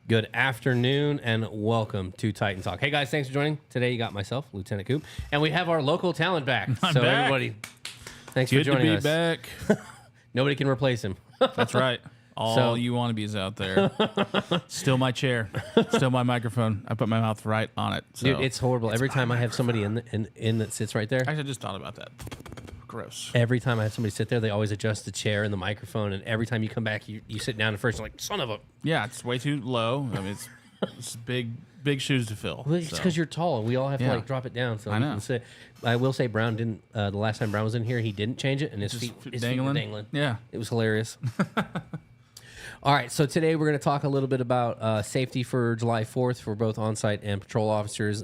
Good afternoon and welcome to Titan Talk. Hey guys, thanks for joining. Today you got myself, Lieutenant Coop, and we have our local talent back. I'm back. Everybody, thanks for joining us. Good to be back. Nobody can replace him. That's right. All you wannabes out there. Still my chair. Still my microphone. I put my mouth right on it. So Dude, it's horrible. Every time I have somebody in that sits right there. Actually, I just thought about that. Gross. Every time I have somebody sit there, they always adjust the chair and the microphone, and every time you come back, you sit down and first you're like, son of a... Yeah, it's way too low. I mean, it's big shoes to fill. Well, it's because you're tall. We all have to Yeah. like drop it down. So I you know. can sit. I will say Brown didn't. The last time Brown was in here, he didn't change it, and his feet were dangling. Yeah. It was hilarious. All right, so today we're going to talk a little bit about safety for July 4th for both on-site and patrol officers.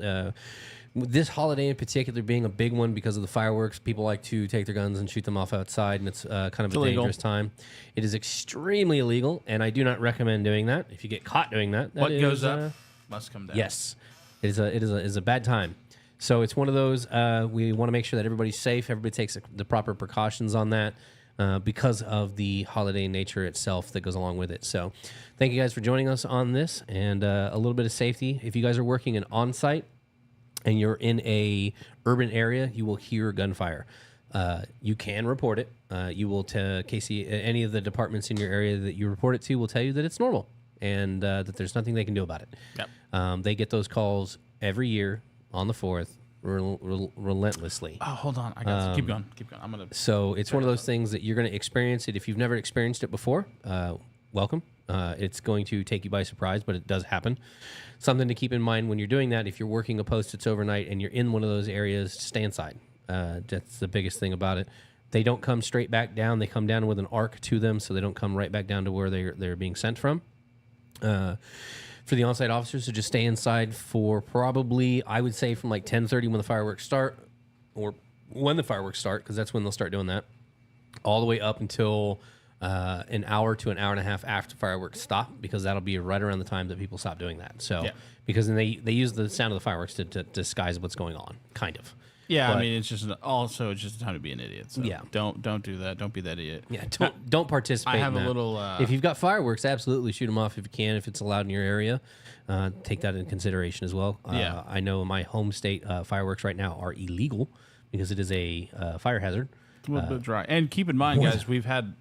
This holiday in particular being a big one because of the fireworks. People like to take their guns and shoot them off outside, and it's kind of a illegal. dangerous time. It is extremely illegal, and I do not recommend doing that. If you get caught doing that, What goes up must come down. Yes, it is a bad time. So it's one of those. We want to make sure that everybody's safe. Everybody takes the proper precautions on that because of the holiday nature itself that goes along with it. So thank you guys for joining us on this and a little bit of safety. If you guys are working in on-site and you're in a urban area, you will hear gunfire. You can report it. You will Casey, any of the departments in your area that you report it to will tell you that it's normal and that there's nothing they can do about it. Yep. They get those calls every year on the 4th, relentlessly. Oh, hold on. I got keep going. Keep going. I'm gonna. So it's one of those things that you're going to experience it. If you've never experienced it before, welcome. It's going to take you by surprise, but it does happen. Something to keep in mind when you're doing that, if you're working a post that's overnight and you're in one of those areas, stay inside. That's the biggest thing about it. They don't come straight back down. They come down with an arc to them, so they don't come right back down to where they're being sent from. For the on-site officers to just stay inside for probably, I would say, from like 10:30 when the fireworks start, or when the fireworks start, because that's when they'll start doing that, all the way up until an hour to an hour and a half after fireworks stop, because that'll be right around the time that people stop doing that. So, because then they use the sound of the fireworks to disguise what's going on, kind of. Yeah, But- I mean, it's just a time to be an idiot. So Yeah. don't do that. Don't be that idiot. Yeah, don't participate. I have in a that. little. If you've got fireworks, absolutely shoot them off if you can, if it's allowed in your area. Take that into consideration as well. Yeah. I know in my home state, fireworks right now are illegal because it is a fire hazard. It's a little bit dry. And keep in mind, guys, we had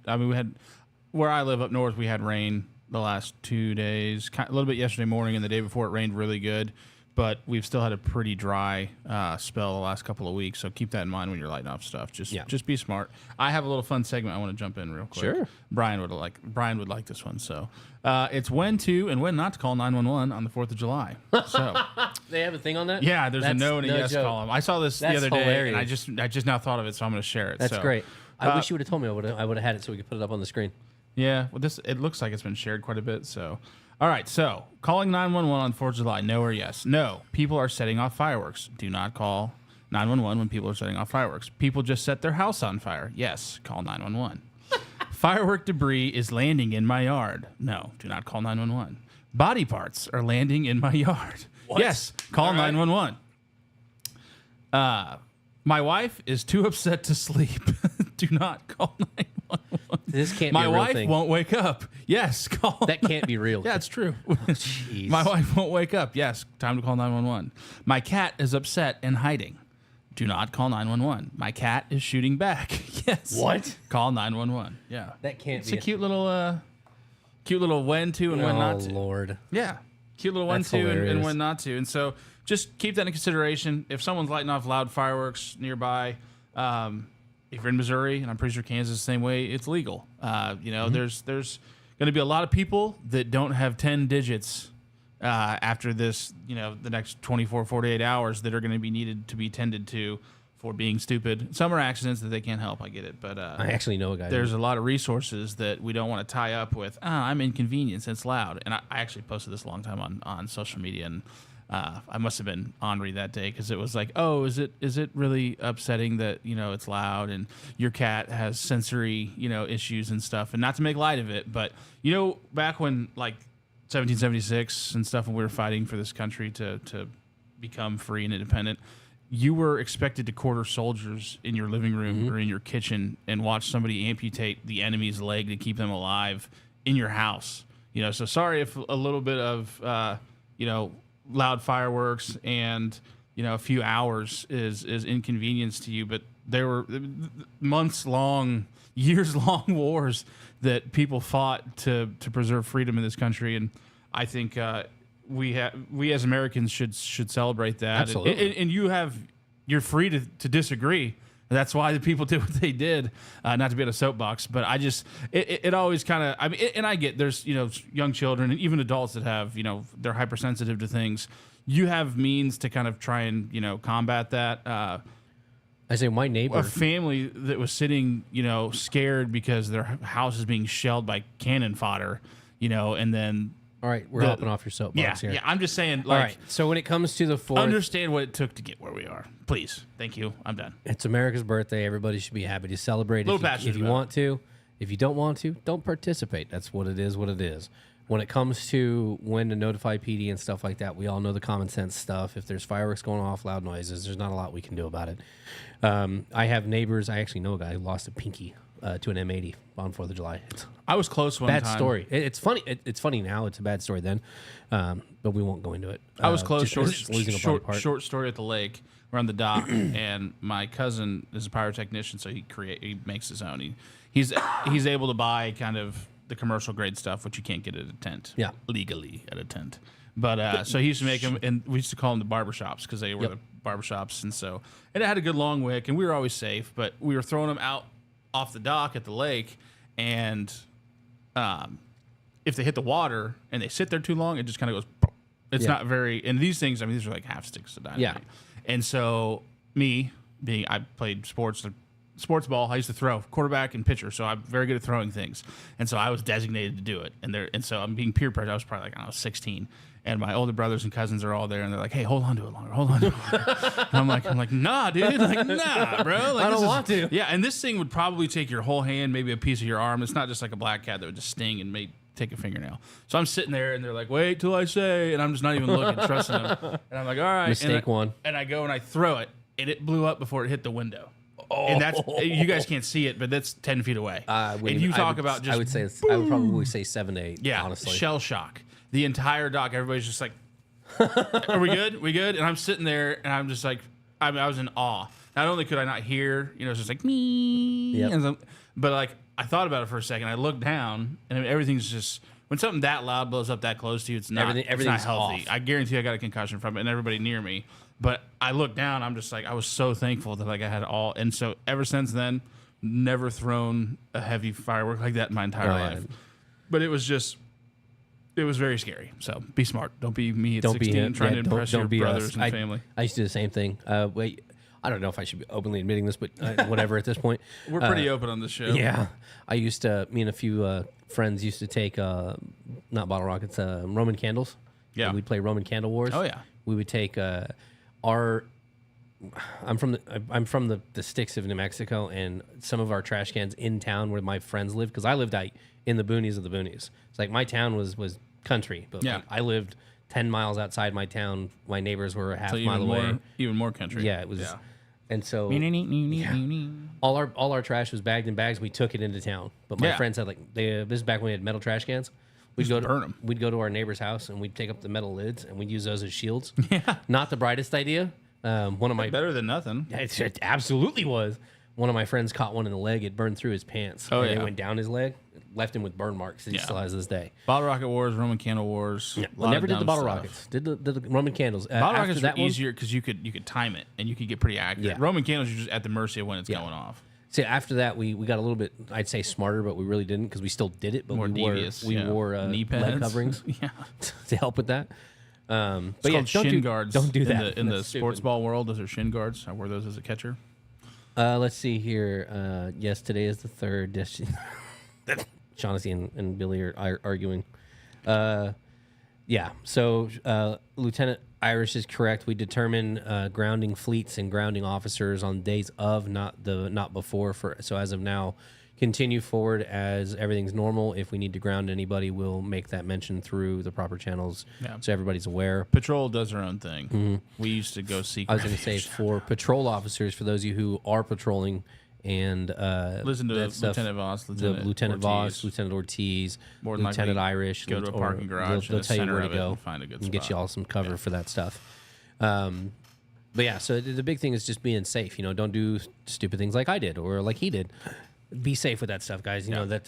where I live up north, we had rain the last 2 days, a little bit yesterday morning, and the day before it rained really good. But we've still had a pretty dry spell the last couple of weeks, so keep that in mind when you're lighting off stuff. Just be smart. I have a little fun segment I want to jump in real quick. Sure. Brian would like this one. So it's when to and when not to call 911 on the 4th of July. So They have a thing on that? yeah, there's a That's no and a yes joke. column. I saw this That's the other day, hilarious. and I just now thought of it, so I'm going to share it. That's So, great. I wish you would have told me. I would have had it so we could put it up on the screen. Yeah, well, it looks like it's been shared quite a bit. So, all right. So, calling 911 on 4th of July, no or yes? No. People are setting off fireworks. Do not call 911 when people are setting off fireworks. People just set their house on fire. Yes. Call 911. Firework debris is landing in my yard. No. Do not call 911. Body parts are landing in my yard. What? Yes. Call All right. 911. My wife is too upset to sleep. Do not call 911. This can't My be a real wife thing. won't wake up. Yes, call. That can't be real. Yeah, it's true. Jeez. My wife won't wake up. Yes, time to call 911. My cat is upset and hiding. Do not call 911. My cat is shooting back. Yes. What? Call 911. Yeah. That can't It's be a cute little when to and when not to. Oh, Lord. Yeah. Cute little when That's to and hilarious. when not to. And so just keep that in consideration. If someone's lighting off loud fireworks nearby, if you're in Missouri, and I'm pretty sure Kansas is the same way, it's legal. There's going to be a lot of people that don't have 10 digits after this, the next 24, 48 hours that are going to be needed to be tended to for being stupid. Some are accidents that they can't help. I get it, but I actually know a guy. there's a lot of resources that we don't want to tie up with. I'm inconvenienced. It's loud, and I actually posted this a long time on social media, and I must have been ornery that day because it was like, oh, is it really upsetting that it's loud and your cat has sensory issues and stuff, and not to make light of it, but back when like 1776 and stuff, when we were fighting for this country to become free and independent, you were expected to quarter soldiers in your living room or in your kitchen and watch somebody amputate the enemy's leg to keep them alive in your house. So sorry if a little bit of loud fireworks and a few hours is inconvenience to you, but there were months long, years long wars that people fought to preserve freedom in this country, and I think we as Americans should celebrate that. Absolutely. And you're free to disagree. That's why the people did what they did. Not to be on a soapbox, but I just it always kind of, I mean, and I get there's young children and even adults that have they're hypersensitive to things. You have means to kind of try and combat that. I say my neighbor. A family that was sitting scared because their house is being shelled by cannon fodder, and then. All right, we're hopping off your soapbox here. Yeah, I'm just saying, All right, so when it comes to the 4th, understand what it took to get where we are. Please. Thank you. I'm done. it's America's birthday. Everybody should be happy to celebrate. Little If passionate you about want to. If you don't want to, don't participate. That's what it is, what it is. When it comes to when to notify PD and stuff like that, we all know the common sense stuff. If there's fireworks going off, loud noises, there's not a lot we can do about it. I have neighbors. I actually know a guy who lost a pinky to an M80 on 4th of July. I was close one Bad time. story. It's funny. It's funny now. It's a bad story then, but we won't go into it. I was close. Just losing a body part. Short story at the lake. We're on the dock, and my cousin is a pyrotechnician, so he makes his own. He's able to buy kind of the commercial grade stuff, which you can't get at a tent. Yeah. Legally at a tent. But so he used to make them, and we used to call them the barbershops because they were the barbershops, and so it had a good long wick, and we were always safe. But we were throwing them out off the dock at the lake, and if they hit the water and they sit there too long, it just kind of goes. It's not very. And these things, I mean, these are like half sticks of dynamite. Yeah. And so I played sports ball. I used to throw quarterback and pitcher, so I'm very good at throwing things. And so I was designated to do it. And so I'm being peer pressured. I was probably like, I was 16. And my older brothers and cousins are all there, and they're like, "Hey, hold on to it longer. Hold on to it longer." And I'm like, "Nah, dude. Like, nah, bro. Like, I don't want to." Yeah, and this thing would probably take your whole hand, maybe a piece of your arm. It's not just like a black cat that would just sting and take a fingernail. So I'm sitting there, and they're like, "Wait till I say," and I'm just not even looking, trusting them. And I'm like, "All right." Mistake one. And I go and I throw it, and it blew up before it hit the window. And that's, you guys can't see it, but that's 10 feet away. And you talk about just, I would probably say 7 to 8. yeah, honestly, shell shock. The entire dock, everybody's just like, "Are we good? We good?" And I'm sitting there, and I'm just like, I was in awe. Not only could I not hear, it's just like me, Yep. but like I thought about it for a second. I looked down, and everything's just. When something that loud blows up that close to you, it's not Everything's healthy. off. I guarantee I got a concussion from it, and everybody near me. But I looked down. I'm just like, I was so thankful that like I had all. And so ever since then, never thrown a heavy firework like that in my entire life. But it was very scary. So be smart. Don't be me at 16 trying to impress your brothers and family. I used to do the same thing. Wait, I don't know if I should be openly admitting this, but whatever at this point. We're pretty open on this show. Yeah. I used to, me and a few friends used to take, not bottle rockets, Roman candles. Yeah. And we'd play Roman Candle Wars. Oh, yeah. We would take I'm from the sticks of New Mexico, and some of our trash cans in town where my friends lived, because I lived out in the boonies of the boonies. It's like my town was country, but like, I lived 10 miles outside my town. My neighbors were a half mile away. Even more country. Yeah, it was. Yeah. And so all our trash was bagged in bags. We took it into town, but my friends had this is back when we had metal trash cans. We'd burn them. We'd go to our neighbor's house and we'd take up the metal lids and we'd use those as shields. Yeah, not the brightest idea. One of my better than nothing. It absolutely was. One of my friends caught one in the leg. It burned through his pants. Oh, and yeah. It went down his leg, left him with burn marks that he still has to this day. Bottle rocket wars, Roman candle wars. Yeah. Well, never did the bottle rockets. Did the Roman candles. Bottle rockets were easier because you could time it and you could get pretty accurate. Yeah. Roman candles, you're just at the mercy of when it's going off. See, after that, we got a little bit, I'd say smarter, but we really didn't because we still did it. But More we devious. wore Knee lead pads. coverings Yeah. to help with that. But It's yeah, called shin guards. Don't do that in the That's sports stupid. ball world. Those are shin guards. I wore those as a catcher. Let's see here. Yes, today is the 3rd. Yes, Shaughnessy and Billy are arguing. Yeah. So Lieutenant Irish is correct. We determine grounding fleets and grounding officers on days of, not before. So as of now, continue forward as everything's normal. If we need to ground anybody, we'll make that mention through the proper channels, so everybody's aware. Patrol does their own thing. We used to go seek. I was going to say for patrol officers, for those of you who are patrolling and listen to that stuff, Lieutenant Voss, the Lieutenant Ortiz. Voss, Lieutenant Ortiz, More than Lieutenant likely, Irish, go to a or parking garage They'll in the tell you center where to of it go and find a good and get spot. you all some cover for that stuff. But yeah, so the big thing is just being safe. Don't do stupid things like I did or like he did. Be safe with that stuff, guys. You know that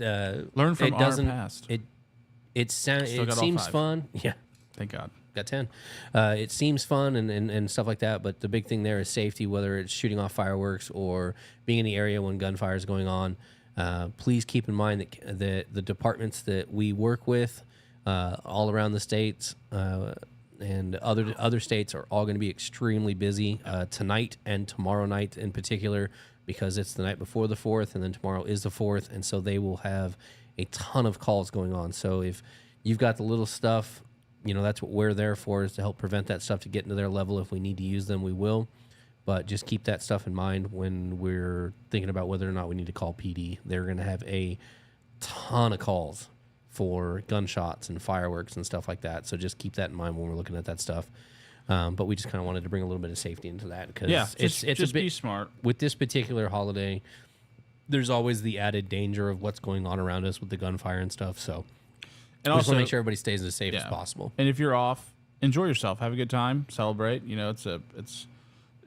Learn from it our doesn't. past. It Still it got all seems 5. fun. Yeah. Thank God. Got 10. It seems fun and stuff like that, but the big thing there is safety, whether it's shooting off fireworks or being in the area when gunfire is going on. Please keep in mind that the departments that we work with all around the states and other states are all going to be extremely busy tonight and tomorrow night in particular, because it's the night before the 4th and then tomorrow is the 4th, and so they will have a ton of calls going on. So if you've got the little stuff, that's what we're there for, is to help prevent that stuff to get into their level. If we need to use them, we will. But just keep that stuff in mind when we're thinking about whether or not we need to call PD. They're going to have a ton of calls for gunshots and fireworks and stuff like that. So just keep that in mind when we're looking at that stuff. But we just kind of wanted to bring a little bit of safety into that, because it's just a bit be smart with this particular holiday. There's always the added danger of what's going on around us with the gunfire and stuff. So and we just also want to make sure everybody stays as safe as possible. And if you're off, enjoy yourself, have a good time, celebrate.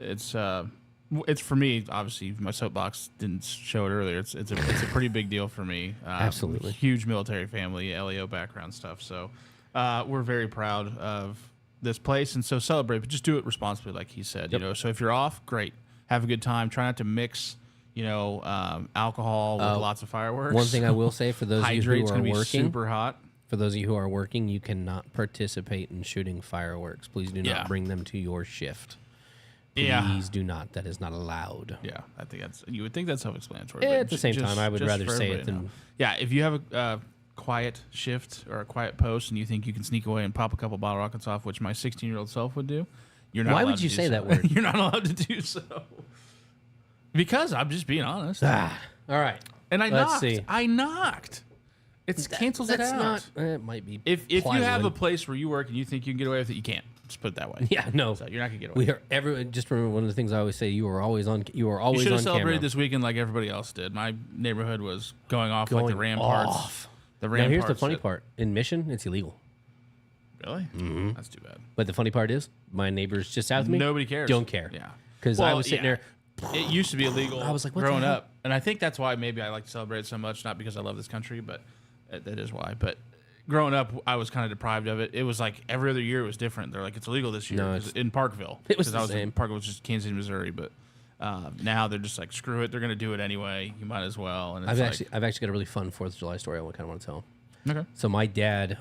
It's for me. Obviously, my soapbox didn't show it earlier. It's a pretty big deal for me. Absolutely. Huge military family, LEO background stuff. So we're very proud of this place, and so celebrate, but just do it responsibly, like he said. So if you're off, great, have a good time. Try not to mix alcohol with lots of fireworks. One thing I will say, for those of you Hydrate's who are gonna be working, super hot. for those of you who are working, you cannot participate in shooting fireworks. Please do not Yeah. bring them to your shift. Yeah. Please do not. That is not allowed. Yeah, I think you would think that's self-explanatory. Yeah, but at the same time, I would just rather for say it everybody to than- know. Yeah, if you have a quiet shift or a quiet post and you think you can sneak away and pop a couple bottle rockets off, which my 16-year-old self would do, you're not. Why allowed would to you do say so. that word? You're not allowed to do so. Because I'm just being honest. All right. And I Let's knocked. see. I knocked. It cancels it That's out. not. It might be. If you have a plywood. place where you work and you think you can get away with it, you can't. Just put it that way. Yeah, no. So you're not gonna get away. We are everyone. Just remember one of the things I always say: you are always on. You are You always should on have celebrated camera. this weekend like everybody else did. My neighborhood was going off like the Going ramparts. off. The Now ramparts. here's the funny that- part: in Mission, it's illegal. Really? That's too bad. But the funny part is, my neighbors just south of me. Nobody cares. Don't care. Yeah. Because I Well, was sitting yeah. there. It used to be illegal. I was like, what the growing hell? up, and I think that's why maybe I like to celebrate it so much. Not because I love this country, but that is why. But growing up, I was kind of deprived of it. It was like every other year it was different. They're like, it's illegal this year. No, 'Cause it's- in Parkville. It was 'Cause the I was same. in Parkville, which is Kansas City, Missouri. But now they're just like, screw it. They're going to do it anyway. You might as well. And it's I've actually got a really fun 4th of July story I kind of want to tell. okay. So my dad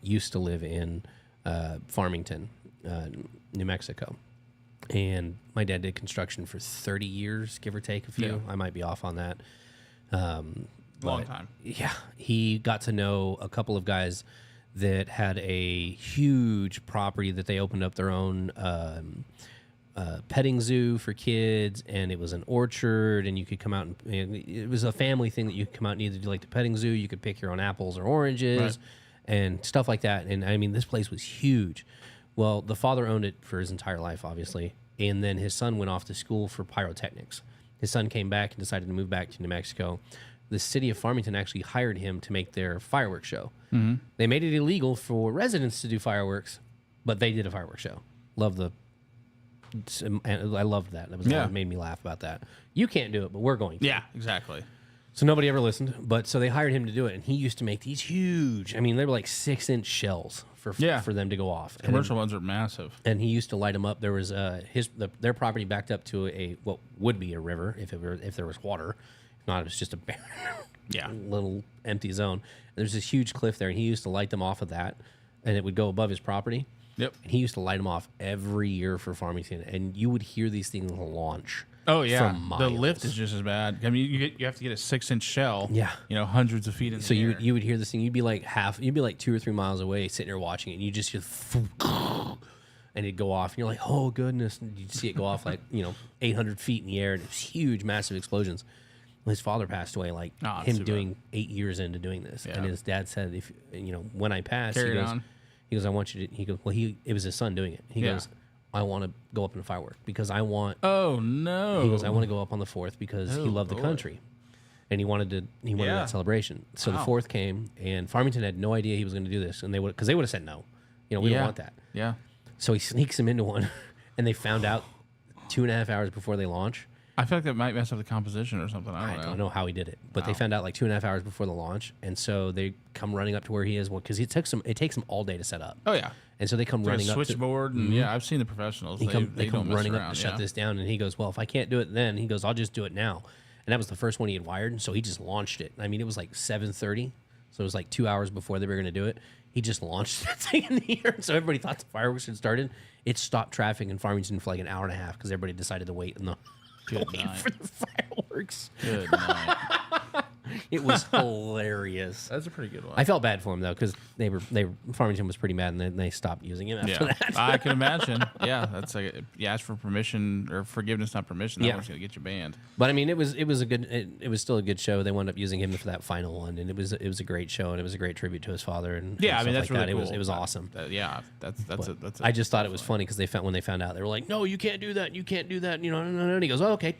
used to live in Farmington, New Mexico. And my dad did construction for 30 years, give or take a few. Yeah. I might be off on that. Long But, time. Yeah. He got to know a couple of guys that had a huge property that they opened up their own petting zoo for kids, and it was an orchard, and you could come out and it was a family thing that you could come out and either do like the petting zoo, you could pick your own apples or oranges Right. and stuff like that. And I mean, this place was huge. Well, the father owned it for his entire life, obviously, and then his son went off to school for pyrotechnics. His son came back and decided to move back to New Mexico. The city of Farmington actually hired him to make their fireworks show. Mm-hmm. They made it illegal for residents to do fireworks, but they did a fireworks show. And I loved that. That was Yeah. what made me laugh about that. You can't do it, but we're going to. Yeah, exactly. So nobody ever listened, but so they hired him to do it, and he used to make these huge. I mean, they were like 6-inch shells for them to go off. And Commercial ones are massive. and he used to light them up. There was their property backed up to what would be a river if there was water. If not, it was just a barren Yeah. little empty zone. There's this huge cliff there, and he used to light them off of that. and it would go above his property. Yep. And he used to light them off every year for Farmington, and you would hear these things launch. Oh yeah, from the miles. lift is just as bad. I mean, you have to get a 6-inch shell. Yeah. Hundreds of feet in So the air. you would hear this thing. You'd be like 2 or 3 miles away, sitting there watching it, and you just hear, and it'd go off, and you're like, oh goodness! And you'd see it go off like 800 feet in the air, and it was huge, massive explosions. His father passed away, like Oh, him too doing 8 years into doing this, Yeah. and his dad said, if when I pass, Carry he it goes, on. he goes, I want you to. He goes, well, it was his son doing it. He Yeah. goes, I want to go up in a firework because I want. Oh no! He goes, I want to go up on the 4th because he Oh, loved the boy. country, and he wanted Yeah. that celebration. So Wow. the 4th came, and Farmington had no idea he was going to do this, and they would have said no. We don't Yeah. want that. Yeah. So he sneaks him into one, and they found out 2.5 hours before they launch. I feel like that might mess up the composition or something. I I don't know how he did it, but they Wow. found out like 2.5 hours before the launch, and so they come running up to where he is because it takes them all day to set up, Oh yeah. and so they come Like a running up to, switchboard and yeah, I've seen the professionals. they come don't mess running around, up to shut yeah. this down, and he goes, well, if I can't do it then, he goes, I'll just do it now. And that was the first one he had wired, and so he just launched it. I mean, it was like 7:30, so it was like 2 hours before they were going to do it. He just launched that thing in the air, so everybody thought the fireworks had started. It stopped traffic in Farmington for like an hour and a half because everybody decided to wait Good wait night. for the fireworks. Good night. It was hilarious. That's a pretty good one. I felt bad for him though because Farmington was pretty mad, and then they stopped using him after yeah, that. I can imagine. Yeah, that's like you ask for permission or forgiveness, not permission. That Yeah. one's gonna get you banned. But I mean, it was still a good show. They wound up using him for that final one, and it was a great show, and it was a great tribute to his father. And Yeah, I stuff mean that's like really that. cool. It was awesome. Yeah, that's I just thought it was funny because when they found out, they were like, "No, you can't do that. You can't do that." No. And he goes, "Oh, okay."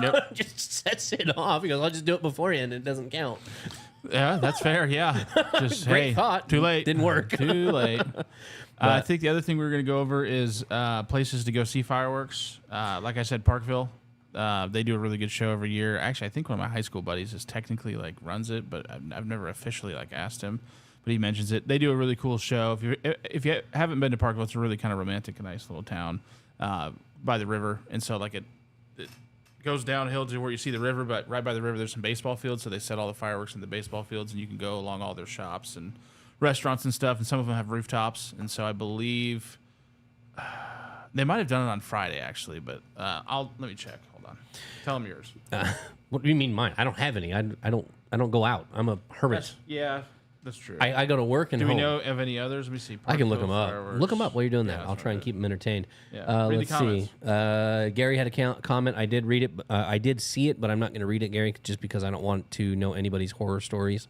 Yep. Just sets it off. He goes, "I'll just do it beforehand. It doesn't count." Yeah, that's fair. Yeah, just Great hey, thought. Too late. Didn't work. Too late. I think the other thing we're going to go over is places to go see fireworks. Like I said, Parkville. They do a really good show every year. Actually, I think one of my high school buddies is technically runs it, but I've never officially asked him. But he mentions it. They do a really cool show. If you haven't been to Parkville, it's a really kind of romantic and nice little town by the river, and so it goes downhill to where you see the river, but right by the river there's some baseball fields, so they set all the fireworks in the baseball fields, and you can go along all their shops and restaurants and stuff, and some of them have rooftops, and so I believe they might have done it on Friday actually, but let me check. Hold on. Tell them yours. What do you mean mine? I don't have any. I don't go out. I'm a hermit. That's true. I go to work and Do we home. know of any others? Let me see. I can look them Parkville up. fireworks. Look them up while you're doing that. Yeah, I'll try and keep them entertained. Yeah. Read the Let's see. Gary had a comment. I did read it. I did see it, but I'm not going to read it, Gary, just because I don't want to know anybody's horror stories.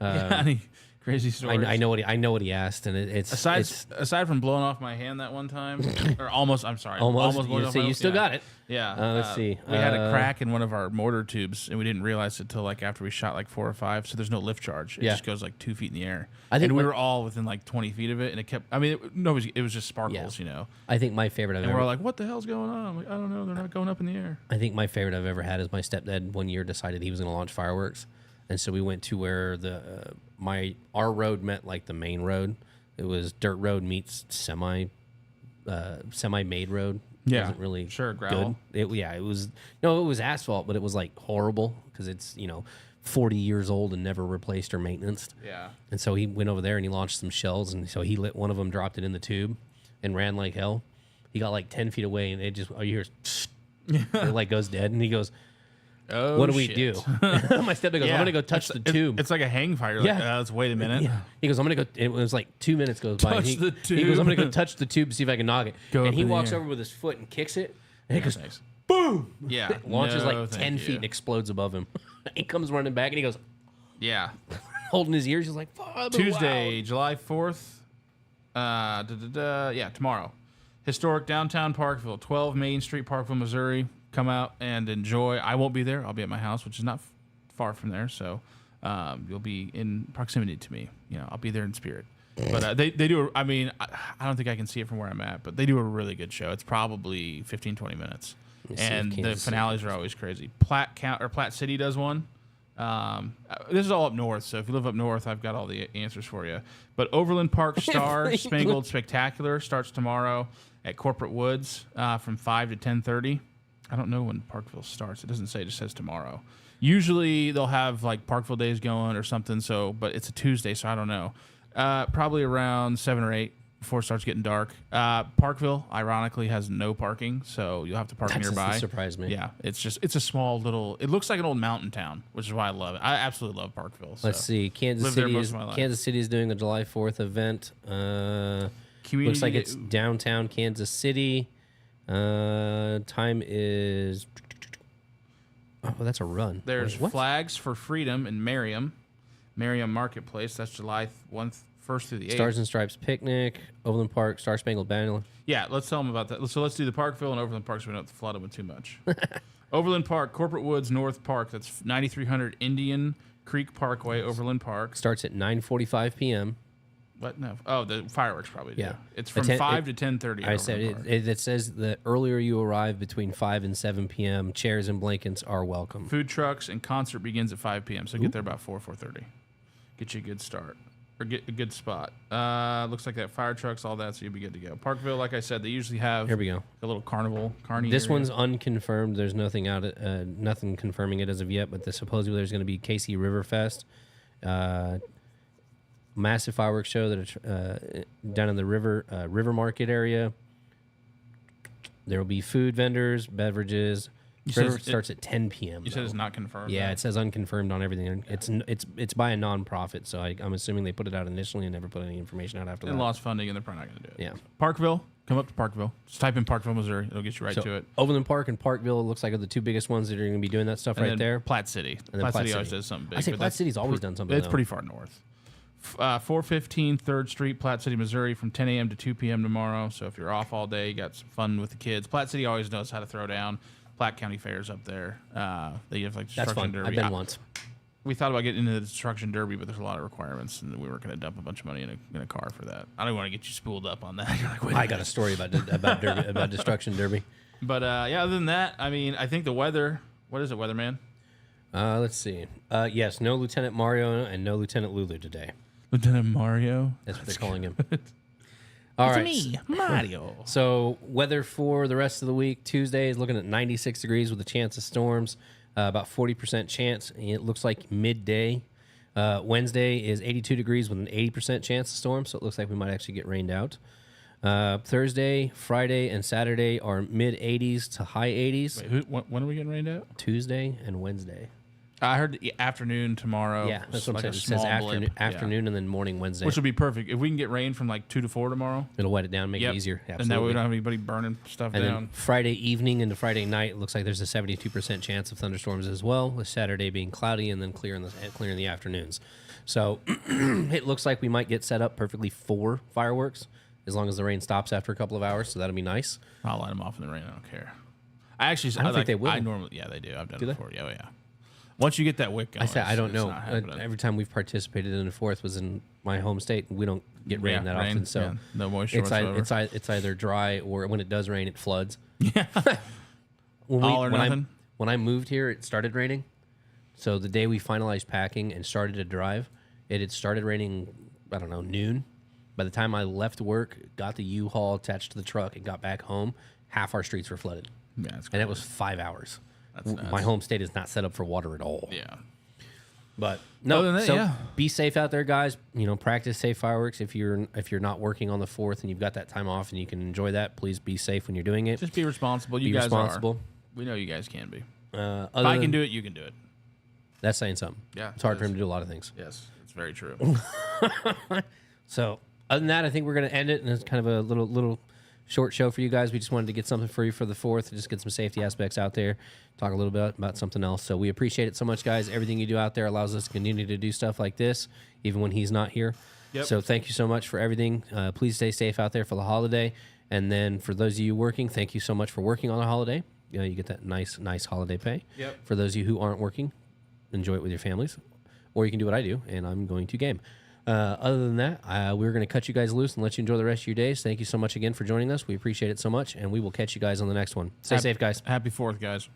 Any crazy stories? I know what he asked, and it's Aside from blowing off my hand that one time, or almost, I'm sorry, almost. blowing You off see, my- you still yeah. got it. Yeah. Let's see. We had a crack in one of our mortar tubes, and we didn't realize it until after we shot 4 or 5. So there's no lift charge. It Yeah. just goes 2 feet in the air. I think and we what- were all within 20 feet of it, and it kept. I mean, it was just sparkles, I think my favorite I've And ever. we're like, what the hell's going on? I'm like, I don't know. They're not going up in the air. I think my favorite I've ever had is my stepdad one year decided he was going to launch fireworks, and so we went to where our road met the main road. It was dirt road meets semi made road. It Yeah, wasn't really sure, gravel. good. It was asphalt, but it was horrible because it's 40 years old and never replaced or maintained. Yeah. And so he went over there and he launched some shells, and so he lit one of them, dropped it in the tube, and ran like hell. He got 10 feet away, and it just you hear it goes dead, and he goes, Oh, "What do we shit. do?" My stepdad goes, "I'm gonna go touch the tube." It's like a hang fire. Yeah. Let's wait a minute. Yeah. He goes, "I'm gonna go." It was 2 minutes goes by. Touch He the goes, "I'm gonna go tube. touch the tube, see if I can knock it." Go and up he in the walks air. over with his foot and kicks it, and it goes Thanks. boom. Yeah. It launches No, 10 thank feet you. and explodes above him. He comes running back, and he goes Yeah. holding his ears. He's like, "Father, Tuesday, wow." July 4th. Yeah, tomorrow. Historic downtown Parkville, 12 Main Street, Parkville, Missouri. Come out and enjoy. I won't be there. I'll be at my house, which is not far from there. So you'll be in proximity to me. I'll be there in spirit. But they do. I don't think I can see it from where I'm at, but they do a really good show. It's probably 15, 20 minutes. me see if And the Kansas City finales are always crazy. Platte City does one. This is all up north, so if you live up north, I've got all the answers for you. But Overland Park Star Spangled Spectacular starts tomorrow at Corporate Woods from 5 to 10:30. I don't know when Parkville starts. It doesn't say. It just says tomorrow. Usually they'll have Parkville Days going or something. But it's a Tuesday, so I don't know. Probably around 7 or 8 before it starts getting dark. Parkville, ironically, has no parking, so you'll have to park That nearby. surprised me. Yeah, it's a small little. It looks like an old mountain town, which is why I love it. I absolutely love Parkville. So. Let's see. Kansas Lived there City most is of my life. Kansas City is doing a July 4th event. Community, Looks like it's downtown Kansas City. Time is. Oh, that's a run. There's Wait, what? Flags for Freedom in Merriam Marketplace. That's July 1st through the 8th. Stars and Stripes Picnic, Overland Park, Star Spangled Banner. Yeah, let's tell them about that. So let's do the Parkville and Overland Park so we don't have to flood them with too much. Overland Park, Corporate Woods North Park. That's 9300 Indian Creek Parkway, Overland Park. Starts at 9:45 p.m. What? No. Oh, the fireworks probably do. Yeah. It's from 5 to 10:30. I said it says the earlier you arrive between 5 and 7 p.m., chairs and blankets are welcome. Food trucks and concert begins at 5 p.m. So get there about 4:30. Get you a good start. Or get a good spot. Looks like that fire trucks, all that, so you'll be good to go. Parkville, like I said, they usually have Here we go. a little carny This area. one's unconfirmed. There's nothing nothing confirming it as of yet. But supposedly there's going to be KC Riverfest, massive fireworks show that down in the river market area. There will be food vendors, beverages. River starts at 10 p.m. You said it's not confirmed. Yeah, though. it says unconfirmed on everything. It's by a nonprofit, so I'm assuming they put it out initially and never put any information out after And that. lost funding, and they're probably not going to do it. Yeah. Parkville, come up to Parkville. Just type in Parkville, Missouri. It'll get you right So to it. Overland Park and Parkville looks like are the two biggest ones that are going to be doing that stuff And right then there. Platte City. then Platte Platte City always City. does something big. I say but Platte that's City's always done something. It's though. pretty far north. 415 3rd Street, Platte City, Missouri, from 10 a.m. to 2 p.m. tomorrow. So if you're off all day, you got some fun with the kids. Platte City always knows how to throw down. Platte County Fair's up there. They have like That's destruction fun. derby. I've been once. We thought about getting into the destruction derby, but there's a lot of requirements, and we weren't going to dump a bunch of money in a car for that. I don't want to get you spooled up on that. You're like, wait a I minute. got a story about derby, about destruction derby. But yeah, other than that, I mean, I think the weather. What is it, weatherman? Let's see. Yes, no Lieutenant Mario and no Lieutenant Lulu today. Lieutenant Mario. That's what they're calling him. All right. Me, Mario. So weather for the rest of the week. Tuesday is looking at 96 degrees with a chance of storms, about 40% chance. It looks like midday. Wednesday is 82 degrees with an 80% chance of storm, so it looks like we might actually get rained out. Thursday, Friday, and Saturday are mid 80s to high 80s. Wait, when are we getting rained out? Tuesday and Wednesday. I heard the afternoon tomorrow. Yeah, that's what I'm like saying. It says a small blip. afternoon and then morning Wednesday. Which would be perfect if we can get rain from like 2 to 4 tomorrow. It'll wet it down, make Yep. it easier. And that way we Absolutely. don't have anybody burning stuff And down. then Friday evening into Friday night, it looks like there's a 72% chance of thunderstorms as well, with Saturday being cloudy and then clear in the afternoons. So it looks like we might get set up perfectly for fireworks as long as the rain stops after a couple of hours, so that'll be nice. I'll light them off in the rain. I don't care. I actually, I don't think they will. I normally, yeah, they do. I've done Do it they? before. Yeah, yeah. Once you get that wick going, I said I don't it's know. not happening. Every time we've participated in the fourth was in my home state. We don't get rain Yeah, that rain, often, so yeah, no moisture whatsoever. it's either dry or when it does rain, it floods. Yeah. All or nothing. When I moved here, it started raining. So the day we finalized packing and started to drive, it had started raining, I don't know, noon. By the time I left work, got the U-Haul attached to the truck, and got back home, half our streets were flooded. Yeah, it's And it was 5 hours. That's nuts. My home state is not set up for water at all. Yeah. But no, Other than that, so yeah. be safe out there, guys. You know, practice safe fireworks. If you're not working on the 4th and you've got that time off and you can enjoy that, please be safe when you're doing it. Just be responsible. You Be guys responsible. are. We know you guys can be. If Other I can than- do it, you can do it. That's saying something. Yeah, it's hard it for him is. to do a lot of things. Yes, it's very true. So other than that, I think we're going to end it, and it's kind of a little short show for you guys. We just wanted to get something for you for the 4th, just get some safety aspects out there, talk a little bit about something else. So we appreciate it so much, guys. Everything you do out there allows us to continue to do stuff like this, even when he's not here. Yep. So thank you so much for everything. Please stay safe out there for the holiday. And then for those of you working, thank you so much for working on the holiday. You get that nice holiday pay. Yep. For those of you who aren't working, enjoy it with your families. Or you can do what I do, and I'm going to game. Other than that, we're going to cut you guys loose and let you enjoy the rest of your days. Thank you so much again for joining us. We appreciate it so much, and we will catch you guys on the next one. Stay safe, guys. Happy 4th, guys.